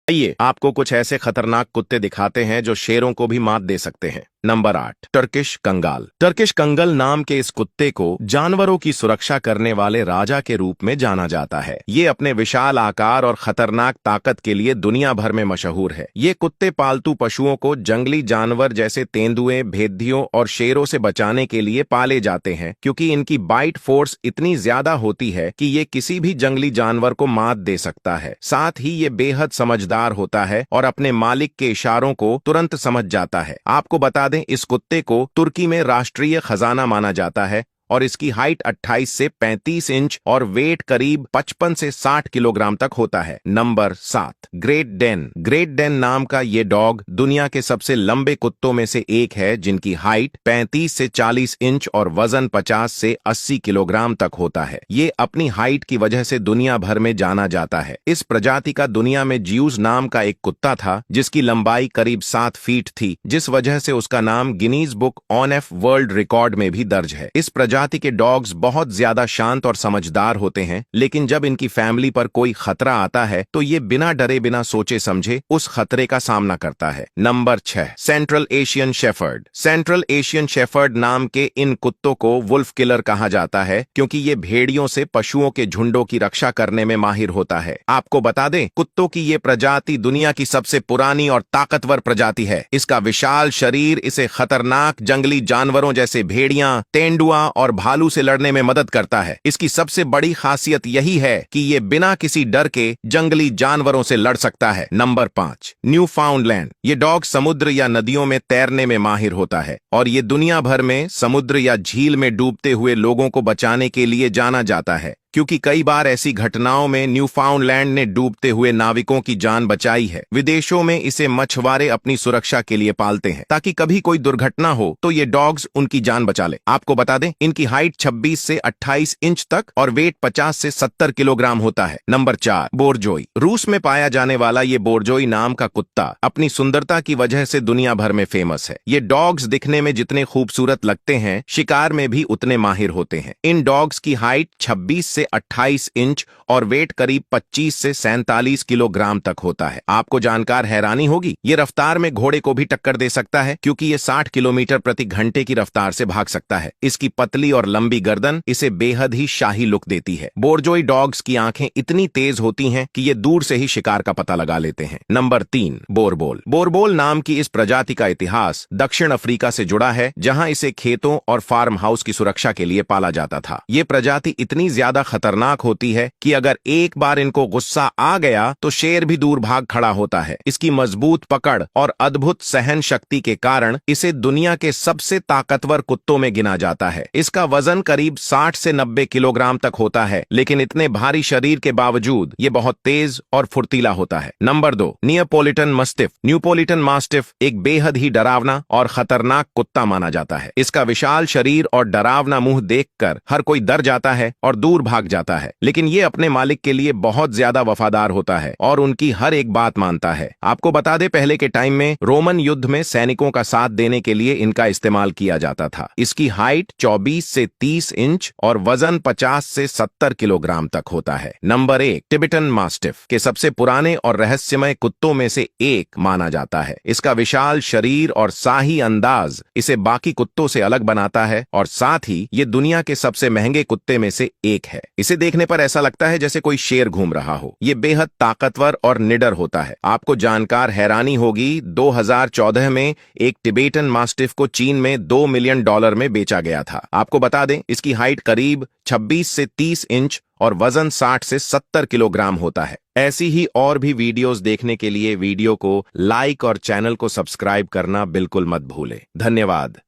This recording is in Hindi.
आइए आपको कुछ ऐसे खतरनाक कुत्ते दिखाते हैं जो शेरों को भी मात दे सकते हैं। नंबर 8, टर्किश कंगाल। टर्किश कंगाल नाम के इस कुत्ते को जानवरों की सुरक्षा करने वाले राजा के रूप में जाना जाता है। ये अपने विशाल आकार और खतरनाक ताकत के लिए दुनिया भर में मशहूर है। ये कुत्ते पालतू पशुओं को जंगली जानवर जैसे तेंदुए, भेदियों और शेरों से बचाने के लिए पाले जाते हैं, क्योंकि इनकी बाइट फोर्स इतनी ज्यादा होती है कि ये किसी भी जंगली जानवर को मात दे सकता है। साथ ही ये बेहद समझदार होता है और अपने मालिक के इशारों को तुरंत समझ जाता है। आपको बता दें, इस कुत्ते को तुर्की में राष्ट्रीय खजाना माना जाता है और इसकी हाइट 28 से 35 इंच और वेट करीब 55 से 60 किलोग्राम तक होता है। Number 7, Great Dane. Great Dane नाम का ये डॉग दुनिया के सबसे लंबे कुत्तों में से एक है, जिनकी हाइट 35 से 40 इंच और वजन 50 से 80 किलोग्राम तक होता है। ये अपनी हाइट की वजह से दुनिया भर में जाना जाता है। इस प्रजाति का दुनिया में ज्यूज नाम का एक कुत्ता था, जिसकी लंबाई करीब 7 फीट थी, जिस वजह से उसका नाम Guinness book of world record में भी दर्ज है। इस प्रजाति के डॉग्स बहुत ज्यादा शांत और समझदार होते हैं, लेकिन जब इनकी फैमिली पर कोई खतरा आता है तो ये बिना डरे बिना सोचे समझे उस खतरे का सामना करता है। Number 6, central Asian shepherd. Central Asian shepherd नाम के इन कुत्तों को वुल्फ किलर कहा जाता है, क्योंकि ये भेड़ियों से पशुओं के झुंडों की रक्षा करने में माहिर होता है। आपको बता दें, कुत्तों की ये प्रजाति दुनिया की सबसे पुरानी और ताकतवर प्रजाति है। इसका विशाल शरीर इसे खतरनाक जंगली जानवरों जैसे भेड़िया, तेंदुआ और भालू से लड़ने में मदद करता है। इसकी सबसे बड़ी खासियत यही है कि ये बिना किसी डर के जंगली जानवरों से लड़ सकता है। Number 5, Newfoundland. ये डॉग समुद्र या नदियों में तैरने में माहिर होता है और ये दुनिया भर में समुद्र या झील में डूबते हुए लोगों को बचाने के लिए जाना जाता है, क्योंकि कई बार ऐसी घटनाओं में न्यूफाउंडलैंड ने डूबते हुए नाविकों की जान बचाई है। विदेशों में इसे मछुआरे अपनी सुरक्षा के लिए पालते हैं, ताकि कभी कोई दुर्घटना हो तो ये डॉग्स उनकी जान बचा ले। आपको बता दें, इनकी हाइट 26 से 28 इंच तक और वेट 50 से 70 किलोग्राम होता है। नंबर 4, बोरजोई। रूस में पाया जाने वाला ये बोरजोई नाम का कुत्ता अपनी सुंदरता की वजह से दुनिया भर में फेमस है। ये डॉग्स दिखने में जितने खूबसूरत लगते हैं, शिकार में भी उतने माहिर होते हैं। इन डॉग्स की हाइट 26 से 28 इंच और वेट करीब 25 से 47 किलोग्राम तक होता है। आपको जानकर हैरानी होगी, ये रफ्तार में घोड़े को भी टक्कर दे सकता है, क्योंकि ये 60 किलोमीटर प्रति घंटे की रफ्तार से भाग सकता है। इसकी पतली और लंबी गर्दन इसे बेहद ही शाही लुक देती है। बोरजोई डॉग्स की आंखें इतनी तेज होती हैं कि ये दूर से ही शिकार का पता लगा लेते हैं। नंबर 3, बोरबोल। बोरबोल नाम की इस प्रजाति का इतिहास दक्षिण अफ्रीका से जुड़ा है, जहां इसे खेतों और फार्म हाउस की सुरक्षा के लिए पाला जाता था। ये प्रजाति इतनी ज्यादा खतरनाक होती है कि अगर एक बार इनको गुस्सा आ गया तो शेर भी दूर भाग खड़ा होता है। इसकी मजबूत पकड़ और अद्भुत सहन शक्ति के कारण इसे दुनिया के सबसे ताकतवर कुत्तों में गिना जाता है। इसका वजन करीब 60 से 90 किलोग्राम तक होता है, लेकिन इतने भारी शरीर के बावजूद ये बहुत तेज और फुर्तीला होता है। Number 2, Neapolitan mastiff. Neapolitan mastiff एक बेहद ही डरावना और खतरनाक कुत्ता माना जाता है। इसका विशाल शरीर और डरावना मुंह देखकर हर कोई डर जाता है और दूर भाग जाता है, लेकिन ये अपने मालिक के लिए बहुत ज्यादा वफादार होता है और उनकी हर एक बात मानता है। आपको बता दें, पहले के टाइम में रोमन युद्ध में सैनिकों का साथ देने के लिए इनका इस्तेमाल किया जाता था। इसकी हाइट 24 से 30 इंच और वजन 50 से 70 किलोग्राम तक होता है। नंबर 1, टिबेटन मास्टिफ के सबसे पुराने और रहस्यमय कुत्तों में से एक माना जाता है। इसका विशाल शरीर और शाही अंदाज इसे बाकी कुत्तों से अलग बनाता है और साथ ही ये दुनिया के सबसे महंगे कुत्ते में से एक है। इसे देखने पर ऐसा लगता है जैसे कोई शेर घूम रहा हो। ये बेहद ताकतवर और निडर होता है। आपको जानकर हैरानी होगी, 2014 में एक टिबेटन मास्टिफ को चीन में $2 मिलियन में बेचा गया था। आपको बता दें, इसकी हाइट करीब 26 से 30 इंच और वजन 60 से 70 किलोग्राम होता है। ऐसी ही और भी वीडियोस देखने के लिए वीडियो को लाइक और चैनल को सब्सक्राइब करना बिल्कुल मत भूलें। धन्यवाद।